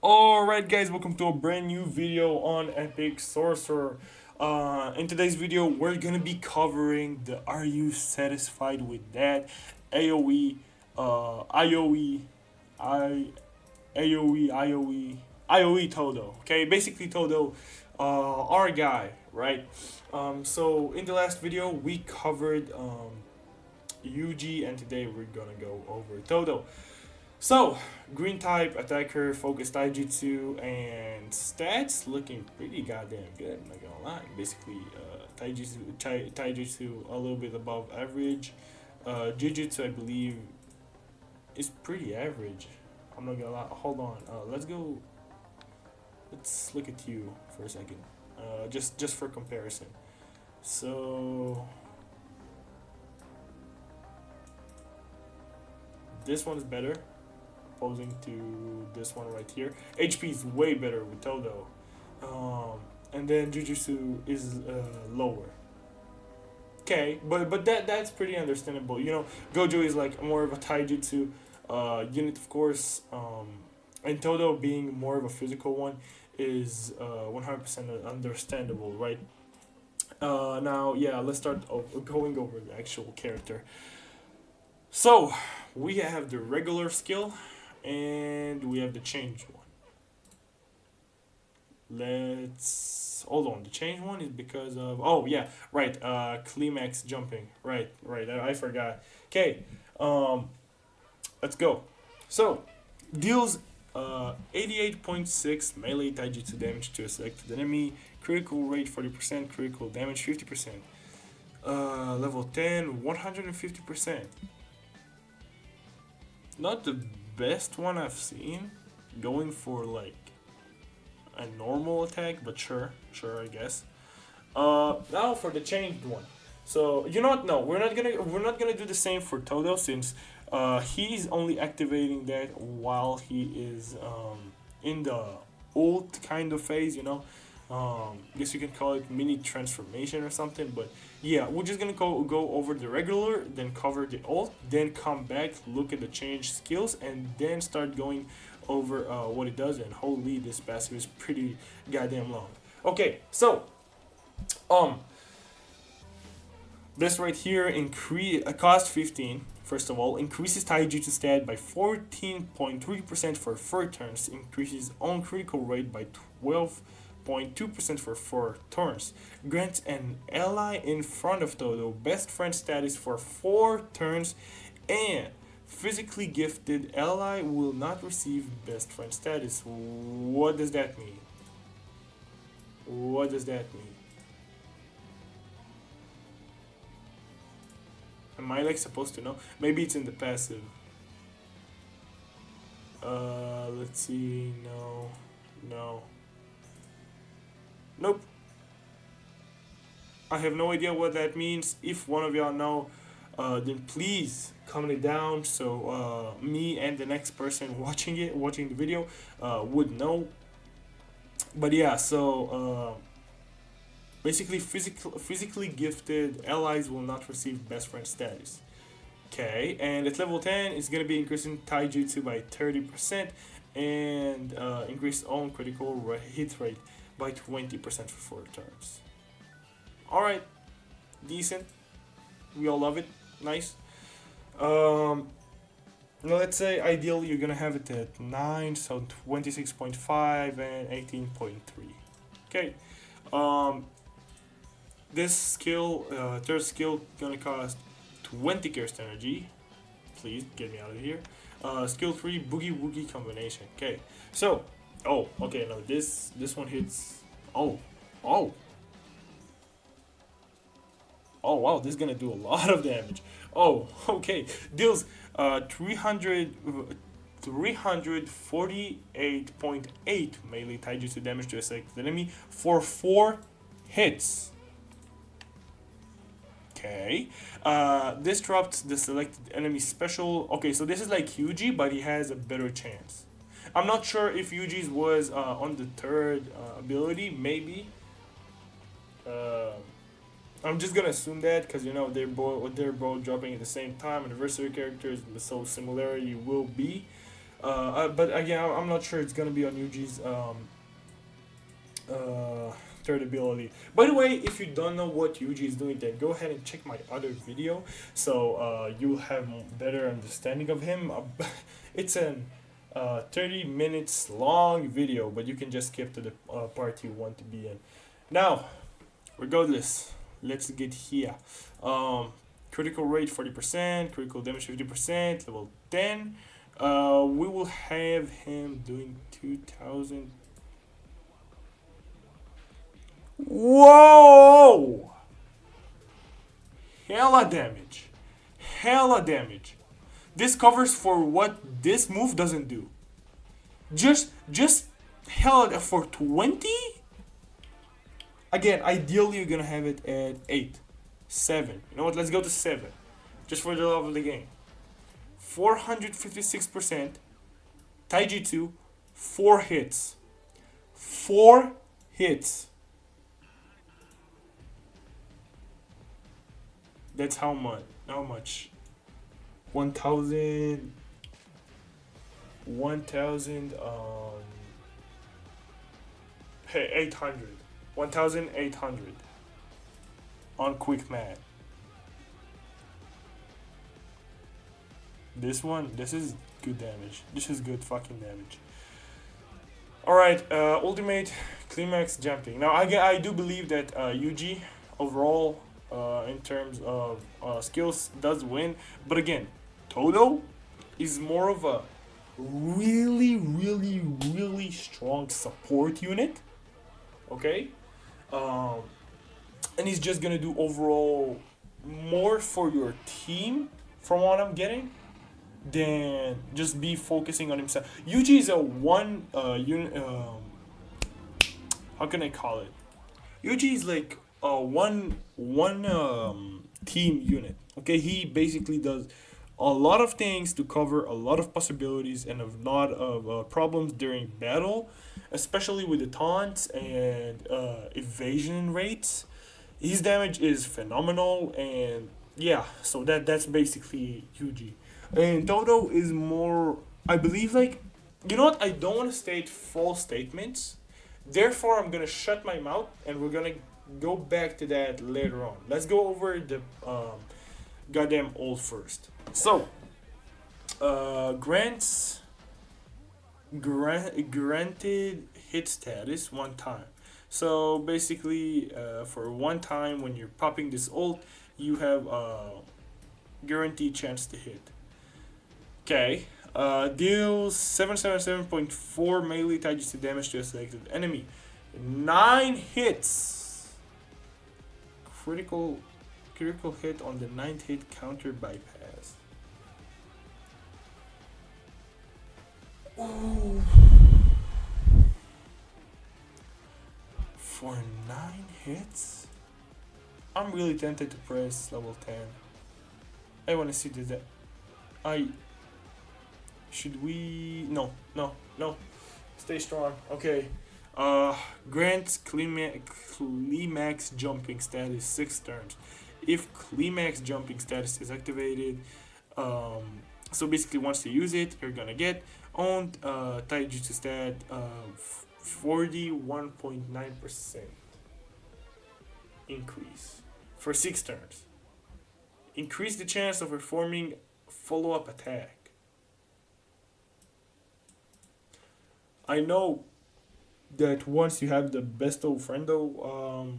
Alright guys, welcome to a brand new video on Epic Sorcerer. In today's video, we're gonna be covering the Are You Satisfied With That? AoE, IOE, I, AoE, IOE Todo. Okay, basically Todo, our guy, right? So in the last video, we covered Yuji, and today we're gonna go over Todo. So, green type, attacker, focus taijutsu, and stats looking pretty goddamn good, I'm not gonna lie. Basically, taijutsu a little bit above average. Jujutsu, I believe, is pretty average. I'm not gonna lie. Hold on. Let's go. Let's look at you for a second. Just for comparison. So, this one's better opposing to this one right here. HP is way better with Todo. And then Jujutsu is lower. Okay, but that's pretty understandable. You know, Gojo is like more of a taijutsu unit, of course. And Todo being more of a physical one is 100% understandable, right? Now, yeah, let's start going over the actual character. So, we have the regular skill, and we have the change one. Let's hold on. The change one is because of yeah, right. Climax jumping. Right. I forgot. Okay. Um, let's go. So, deals 88.6 melee taijutsu damage to a selected enemy. Critical rate 40%. Critical damage 50%. Level 10 150%. Not the best one I've seen. Going for like a normal attack, but sure, I guess. Now for the changed one. So you know what? No, we're not gonna do the same for Todo since he's only activating that while he is in the ult kind of phase. You know, guess you can call it mini transformation or something. But yeah, we're just gonna go over the regular, then cover the ult, then come back, look at the change skills, and then start going over what it does. And holy, this passive is pretty goddamn long. Okay, so um, this right here increase cost 15. First of all, increases Taijutsu stat by 14.3% for 4 turns. Increases own critical rate by 12.2% for 4 turns. Grants an ally in front of Todo best friend status for 4 turns, and physically gifted ally will not receive best friend status. What does that mean? What does that mean? Am I like supposed to know? Maybe it's in the passive. Let's see. No, no, nope. I have no idea what that means. If one of y'all know, then please comment it down so me and the next person watching the video, would know. But yeah, so basically, physically gifted allies will not receive best friend status. Okay, and at level 10, it's gonna be increasing Taijutsu by 30% and increase own critical hit rate by 20% for 4 turns. Alright, decent. We all love it. Nice. Um, Now let's say ideally you're gonna have it at 9, so 26.5 and 18.3. Okay. Um, this skill, third skill, gonna cost 20 curse energy. Please get me out of here. Skill 3, Boogie Woogie combination. Okay. So, okay, no, this one hits. Oh, oh, oh, wow, this is gonna do a lot of damage. Oh, okay. Deals 348.8 melee taijutsu damage to a selected enemy for 4 hits. Okay. This drops the selected enemy special. Okay, so this is like Yuji, but he has a better chance. I'm not sure if Yuji's was on the third ability, maybe. Uh, I'm just gonna assume that because you know they're both dropping at the same time. Anniversary characters, so similarity will be. But again, I'm not sure it's gonna be on Yuji's third ability. By the way, if you don't know what Yuji is doing, then go ahead and check my other video, so you'll have better understanding of him. It's an 30 minutes long video, but you can just skip to the part you want to be in. Now, regardless, let's get here. Critical rate 40%, critical damage 50%, level 10. We will have him doing 2000. Whoa! Hella damage. Hella damage. This covers for what this move doesn't do. Just hella for 20? Again, ideally you're gonna have it at 8. 7. You know what? Let's go to 7. Just for the love of the game. 456%. Taijutsu. 4 hits. 4 hits. That's how much? How much? 1,000. 1,000. 800. 1,800 on quick math. This is good damage. This is good fucking damage. Alright, ultimate climax jumping. Now, I do believe that Yuji overall, in terms of skills, does win. But again, Todo is more of a really strong support unit. Okay? And he's just gonna do overall more for your team, from what I'm getting, than just be focusing on himself. Yuji is a one unit. How can I call it? Yuji is like a one team unit. Okay, he basically does a lot of things to cover a lot of possibilities and a lot of problems during battle, especially with the taunts and evasion rates. His damage is phenomenal, and yeah, so that's basically Yuji. And Todo is more, I believe, like, you know what? I don't want to state false statements. Therefore, I'm gonna shut my mouth, and we're gonna go back to that later on. Let's go over the goddamn ult first. So, granted hit status one time. So basically, for one time when you're popping this ult, you have a guaranteed chance to hit. Okay. Deals 777.4 melee taijutsu damage to a selected enemy. 9 hits. Critical hit on the 9th hit, counter bypass. Ooh. For 9 hits? I'm really tempted to press level 10. I want to see that. Should we? No. Stay strong. Okay. Grants climax jumping status 6 turns. If climax jumping status is activated, so basically once you use it, you're gonna get on taijutsu stat 41.9% increase for 6 turns. Increase the chance of performing follow-up attack. I know that once you have the besto friendo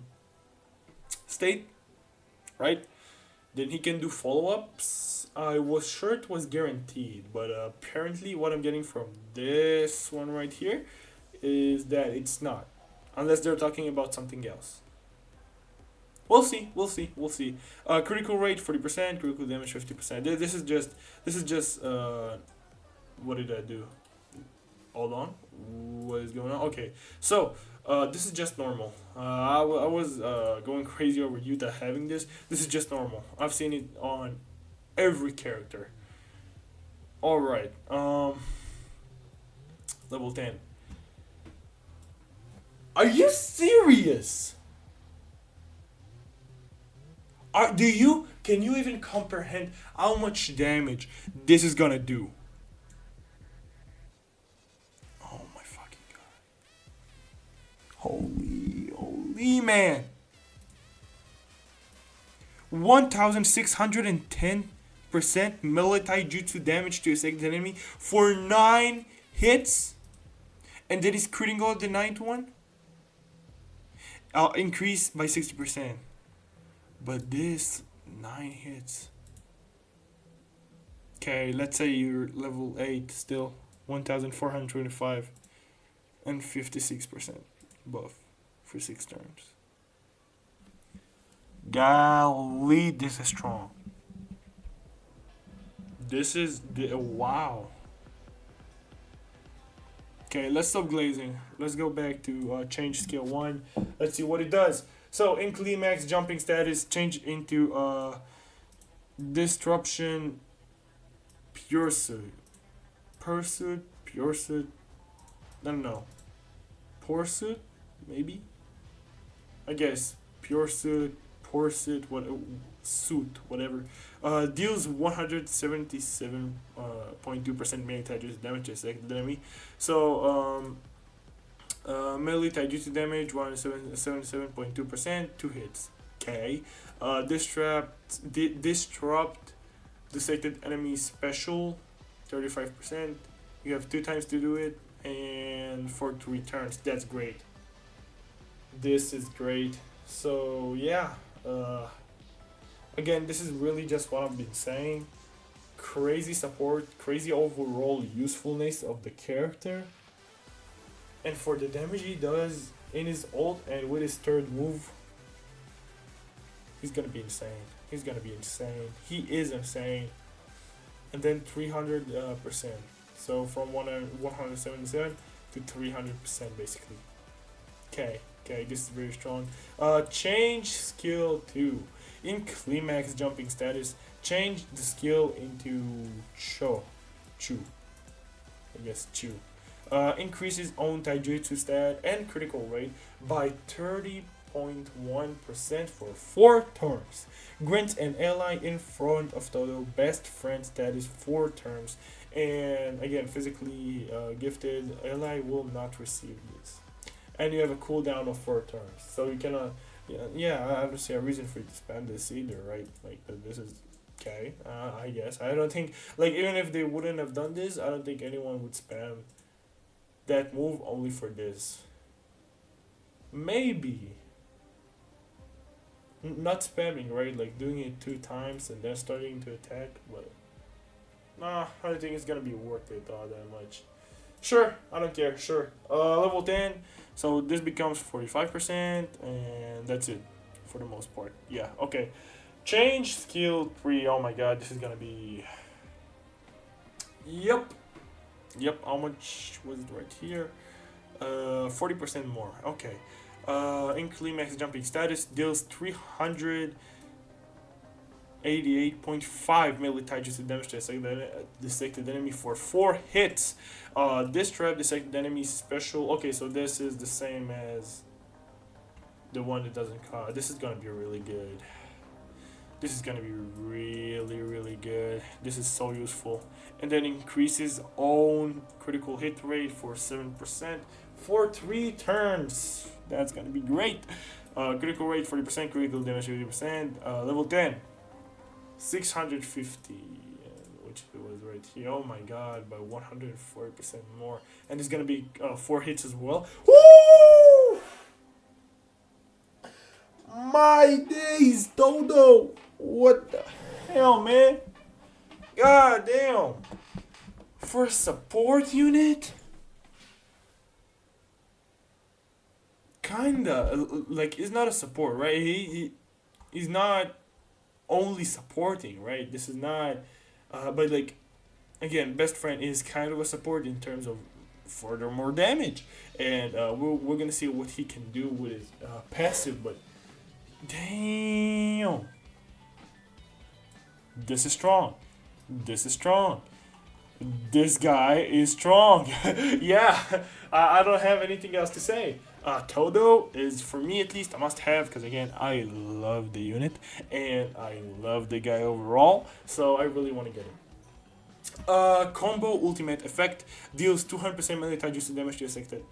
state, right, then he can do follow-ups. I was sure it was guaranteed, but apparently what I'm getting from this one right here is that it's not, unless they're talking about something else. We'll see. Critical rate 40%, critical damage 50%. This is just what did I do? Hold on. What is going on? Okay, so this is just normal. I was going crazy over Yuta having this. This is just normal. I've seen it on every character. Alright. Level 10. Are you serious? Can you even comprehend how much damage this is gonna do? Holy man. 1610% melee jutsu damage to a second enemy for 9 hits. And then he's critical the ninth one. Increased by 60%. But this 9 hits. Okay, let's say you're level 8 still. 1425 and 56% buff for 6 turns. Golly, this is strong. This is the wow. Okay, let's stop glazing. Let's go back to change skill 1. Let's see what it does. So in climax, jumping status change into disruption pursuit. Pursuit, pursuit. I don't know. Pursuit, maybe. I guess pursuit, pursuit, what suit, whatever. Deals 177.2% melee taijutsu damage to second enemy. So melee taijutsu damage 177.2%, 2 hits. Okay. Disrupt the selected enemy special 35%. You have 2 times to do it and for 3 turns. That's great. This is great. So yeah. Again, this is really just what I've been saying. Crazy support, crazy overall usefulness of the character. And for the damage he does in his ult and with his third move, he's gonna be insane. He's gonna be insane. He is insane. And then 300%. So from 177 to 300% basically. Okay, this is very strong. Change skill 2. In climax jumping status, change the skill into Chu. I guess Chu. Increases own taijutsu stat and critical rate by 30.1% for 4 turns. Grants an ally in front of Todo best friend status 4 turns. And again, physically gifted ally will not receive this. And you have a cooldown of 4 turns. So you cannot... I don't see a reason for you to spam this either, right? Like, this is... Okay, I guess. I don't think... Like, even if they wouldn't have done this, I don't think anyone would spam that move only for this. Maybe. Not spamming, right? Like, doing it 2 times and then starting to attack, but... Nah, I don't think it's gonna be worth it all that much. Sure, I don't care, sure. Level 10, so this becomes 45%, and that's it, for the most part. Yeah, okay. Change skill 3, oh my god, this is gonna be... Yep, how much was it right here? 40% more, okay. In climax jumping status, deals 388.5 melee taijutsu damage to the selected enemy for 4 hits. This trap the selected enemy special. Okay, so this is the same as the one that doesn't cost. This is gonna be really good. This is gonna be really good. This is so useful. And then increases own critical hit rate for 7% for 3 turns. That's gonna be great. Critical rate 40%, critical damage 50%. Level 10. 650, which was right here. Oh my god, by 140% more. And it's gonna be 4 hits as well. Woo! My days, Todo! What the hell, man? God damn! For a support unit? Kinda. Like, he's not a support, right? He's not only supporting, right? This is not, but like, again, best friend is kind of a support in terms of furthermore damage, and we're gonna see what he can do with his passive. But damn, this is strong. This guy is strong. Yeah, I don't have anything else to say. Todo is, for me at least, a must-have because, again, I love the unit and I love the guy overall, so I really want to get him. Combo ultimate effect deals 200% melee taijutsu damage to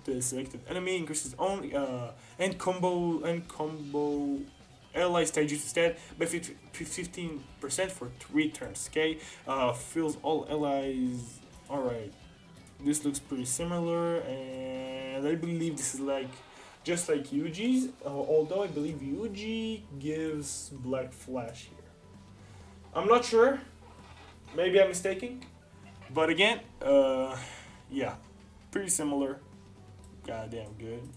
the selected enemy, increases only and combo allies taijutsu stat by 15% for 3 turns. Okay, fills all allies. All right, this looks pretty similar, and I believe this is like just like Yuji's. Although I believe Yuji gives Black Flash here. I'm not sure. Maybe I'm mistaken. But again, yeah, pretty similar. Goddamn good.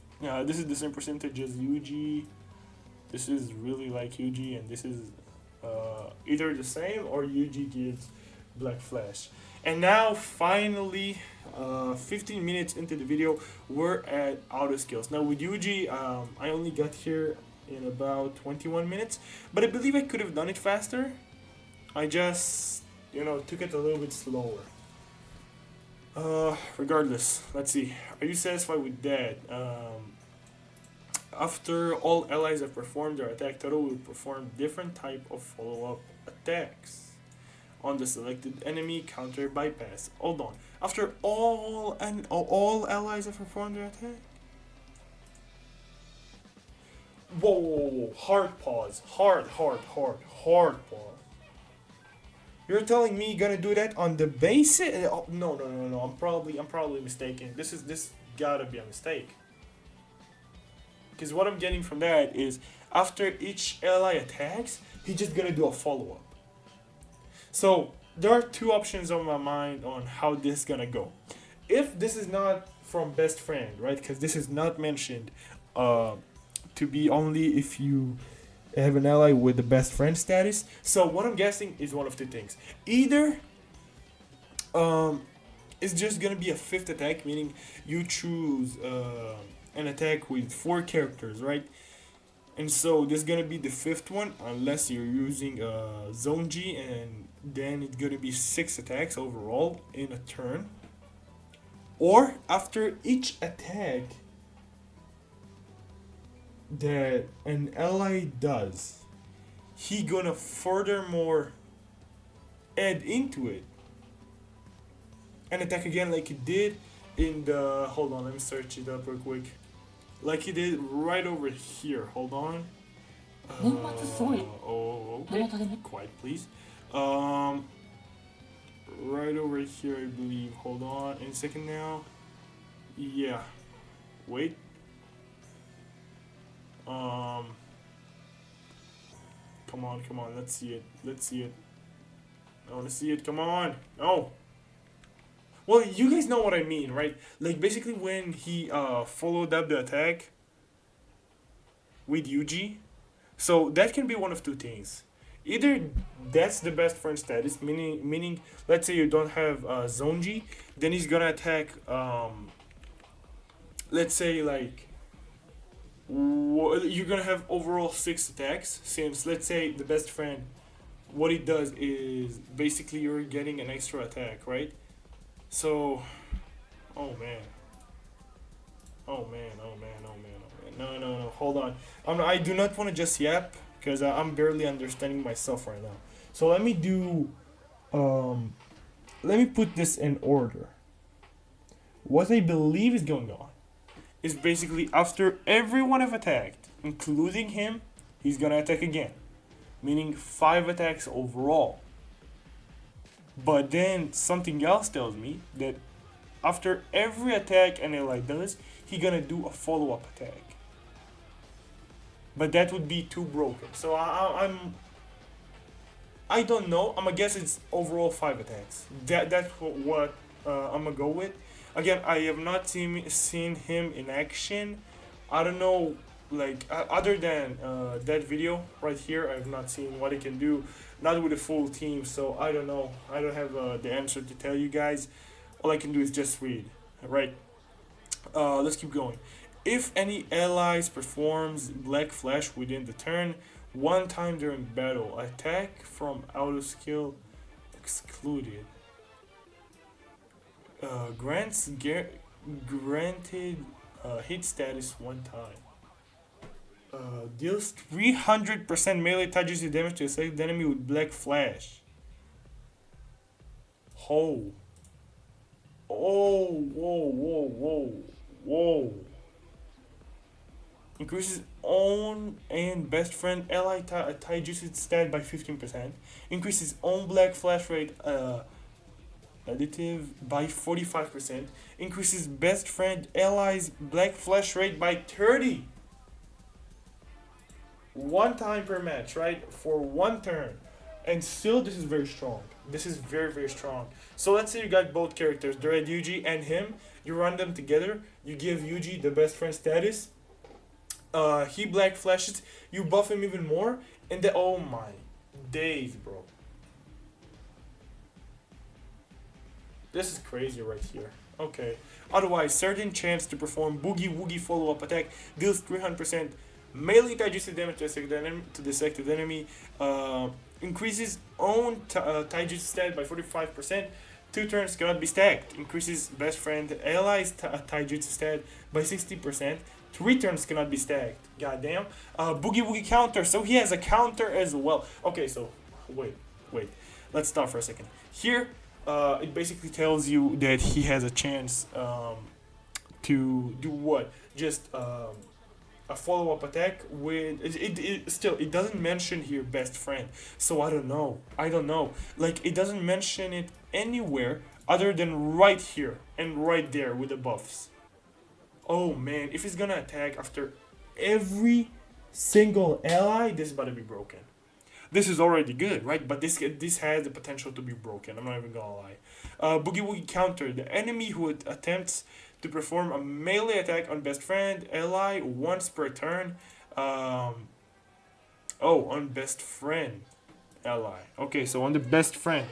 This is the same percentage as Yuji. This is really like Yuji, and this is either the same or Yuji gives Black Flash. And now, finally, 15 minutes into the video, we're at auto skills. Now with Yuji, I only got here in about 21 minutes, but I believe I could have done it faster. I just, took it a little bit slower. Regardless, let's see. Are you satisfied with that? After all allies have performed their attack, Todo will perform different type of follow-up attacks on the selected enemy counter bypass. Hold on. After all allies have performed their attack? Whoa. Hard pause. Hard pause. You're telling me you're gonna do that on the basic? Oh, no. I'm probably mistaken. This gotta be a mistake. Because what I'm getting from that is after each ally attacks, he's just gonna do a follow up. So there are 2 options on my mind on how this is gonna go. If this is not from best friend, right? Because this is not mentioned to be only if you have an ally with the best friend status. So what I'm guessing is one of 2 things. Either it's just gonna be a 5th attack, meaning you choose an attack with 4 characters, right? And so this is gonna be the 5th one, unless you're using Zonji, and then it's gonna be 6 attacks overall in a turn. Or after each attack that an ally does, he gonna furthermore add into it and attack again like he did in the, hold on, let me search it up real quick, like he did right over here. Hold on. Okay. Quiet please. Right over here I believe. Hold on in a second now. Yeah, wait. Come on, let's see it. I wanna see it, come on. No. Well, you guys know what I mean, right? Like, basically when he followed up the attack with Yuji. So that can be one of 2 things. Either that's the best friend status, meaning let's say you don't have Zonji, then he's gonna attack, let's say, like, you're gonna have overall 6 attacks, since let's say the best friend, what he does is basically you're getting an extra attack, right? So, oh man, no, hold on. I do not want to just yap, because I'm barely understanding myself right now. So let me put this in order. What I believe is going on is basically after everyone have attacked, including him, he's gonna attack again, meaning 5 attacks overall. But then something else tells me that after every attack an ally does, he gonna do a follow-up attack. But that would be too broken. So I don't know. I'm gonna guess it's overall 5 attacks. That's what I'm gonna go with. Again, I have not seen him in action. I don't know, like, other than that video right here, I have not seen what he can do, not with a full team, so I don't know. I don't have the answer to tell you guys. All I can do is just read, right? Let's keep going. If any allies performs Black Flash within the turn, 1 time during battle, attack from auto skill excluded. Granted hit status 1 time. Deals 300% melee taijutsu damage to a selected enemy with Black Flash. Oh. Oh, whoa, whoa, whoa, whoa. Increases own and best friend ally taijutsu stat by 15%. Increases own black flash rate additive by 45%. Increases best friend allies black flash rate by 30. One time per match, right? For one turn. And still, this is very strong. This is very, very strong. So let's say you got both characters, the red Yuji and him. You run them together. You give Yuji the best friend status. He black flashes. You buff him even more. And then, oh my days, bro. This is crazy right here. Okay. Otherwise, certain chance to perform Boogie Woogie follow-up attack deals 300% melee taijutsu damage to the selected enemy. Increases own taijutsu stat by 45%. 2 turns cannot be stacked. Increases best friend allies taijutsu stat by 60%. 3 turns cannot be stacked. Goddamn. Boogie Woogie counter. So he has a counter as well. Okay, so wait. Let's stop for a second. Here, it basically tells you that he has a chance to do what? Just a follow-up attack with it doesn't mention here best friend, so I don't know, like it doesn't mention it anywhere other than right here and right there with the buffs. Oh man, if he's gonna attack after every single ally, this is about to be broken. This is already good, right? But this has the potential to be broken. I'm not even gonna lie. Boogie Woogie counter. The enemy who attempts to perform a melee attack on best friend ally once per turn. On best friend ally. Okay, so on the best friend.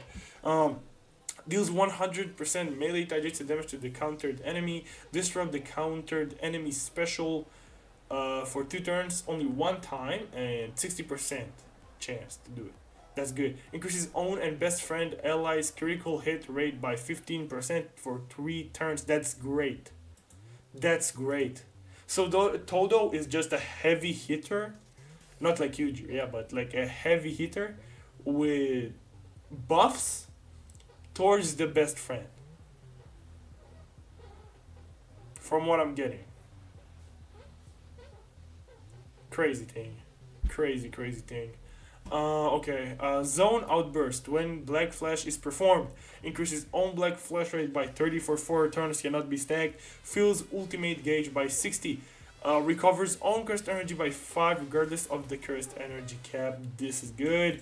Deals 100% melee taijutsu damage to the countered enemy. Disrupt the countered enemy special for 2 turns only 1 time and 60% chance to do it. That's good. Increases own and best friend allies critical hit rate by 15% for 3 turns. That's great. That's great. So Todo is just a heavy hitter, not like Yuji, yeah, but like a heavy hitter with buffs towards the best friend. From what I'm getting. Crazy thing. Crazy thing. Okay. Zone outburst. When Black Flash is performed, increases own Black Flash rate by 30 for 4 turns, cannot be stacked. Fills ultimate gauge by 60. Recovers own cursed energy by 5 regardless of the cursed energy cap. This is good.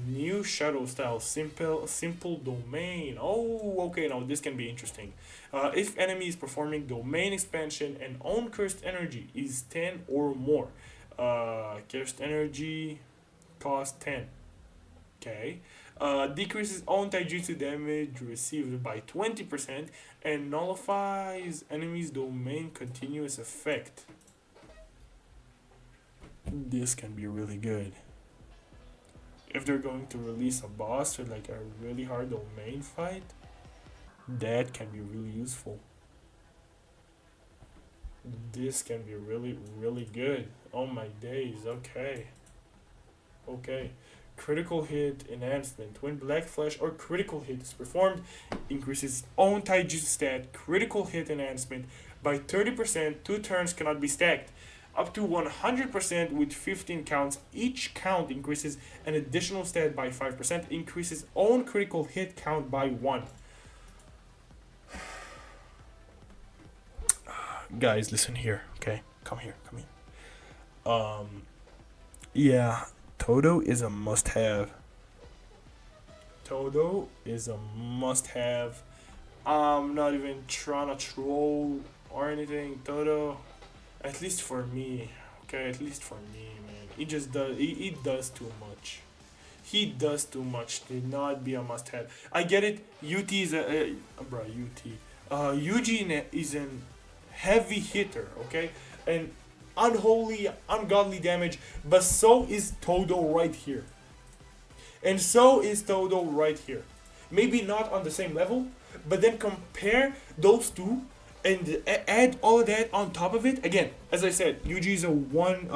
New shadow style, simple domain. Oh, okay, now this can be interesting. If enemy is performing domain expansion and own cursed energy is 10 or more, cursed energy cost 10. Okay. Decreases own taijutsu damage received by 20% and nullifies enemy's domain continuous effect. This can be really good. If they're going to release a boss or like a really hard domain fight, that can be really useful. This can be really good. Oh my days, okay. Okay. Critical hit enhancement. When Black Flash or critical hit is performed, increases own taijutsu stat critical hit enhancement by 30%. 2 turns cannot be stacked. Up to 100% with 15 counts. Each count increases an additional stat by 5%. Increases own critical hit count by 1. Guys, listen here, okay? Come here. Yeah, Todo is a must-have. Todo is a must-have. I'm not even trying to troll or anything. Todo, at least for me, okay, at least for me, man. He just does. He does too much. He does too much to not be a must-have. I get it. UT is Yuji is an heavy hitter, okay, and unholy, ungodly damage. But so is Todo right here. And so is Todo right here. Maybe not on the same level, but then compare those two and add all of that on top of it. Again, as I said, Yuji is a one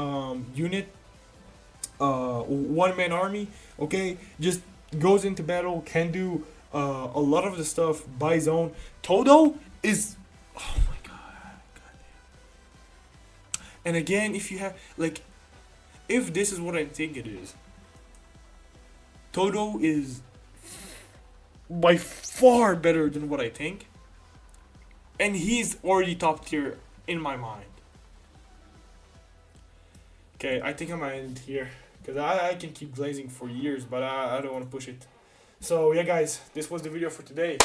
man army. Okay, just goes into battle, can do a lot of the stuff by his own. Todo is, oh my god. And again, if you have like, if this is what I think it is, Todo is by far better than what I think, and he's already top tier in my mind. Okay, I think I might end here because I can keep glazing for years, but I don't want to push it. So yeah, guys, this was the video for today.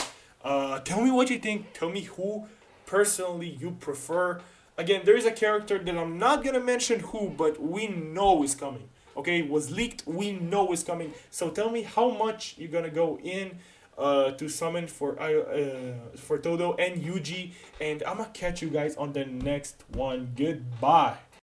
Tell me what you think. Tell me who personally you prefer. Again, there is a character that I'm not gonna mention who, but we know is coming. Okay, it was leaked. We know is coming. So tell me how much you're gonna go in to summon for Todo and Yuji, and I'm gonna catch you guys on the next one. Goodbye.